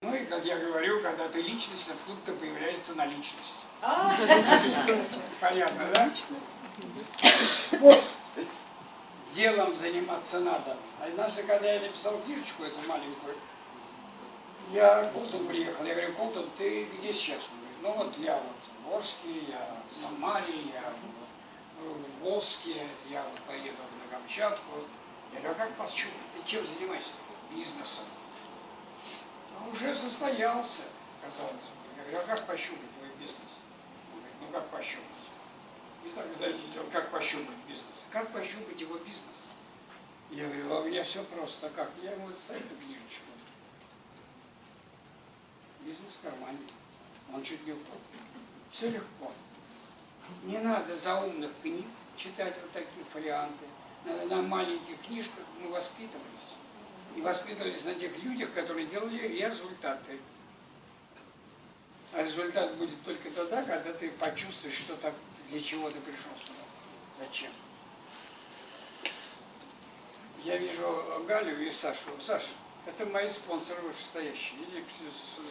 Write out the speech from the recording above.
Ну и, как я говорю, когда ты личность, откуда-то появляется наличность. Понятно, да? Вот. Делом заниматься надо. Однажды, когда я написал книжечку эту маленькую, я Колтон приехал, я говорю: Колтон, ты где сейчас? Он говорит: ну вот я вот в Орске, я в Самаре, я в Волске, я вот поеду на Камчатку. Я говорю: а как пощупать? Ты чем занимаешься? Бизнесом. А уже состоялся, казалось бы. Я говорю: а как пощупать твой бизнес? Он говорит: ну как пощупать? И так, знаете, как пощупать бизнес? Как пощупать его бизнес? Я говорю: а у меня все просто. Как? Я ему ставлю книжечку. Бизнес в кармане. Он чуть не упал. Все легко. Не надо заумных книг читать вот такие фолианты. Надо на маленьких книжках мы воспитывались. И воспитывались на тех людях, которые делали результаты. А результат будет только тогда, когда ты почувствуешь, что так, для чего ты пришел сюда. Зачем? Я вижу Галю и Сашу. Саша, это мои спонсоры вышестоящие. Иди сюда.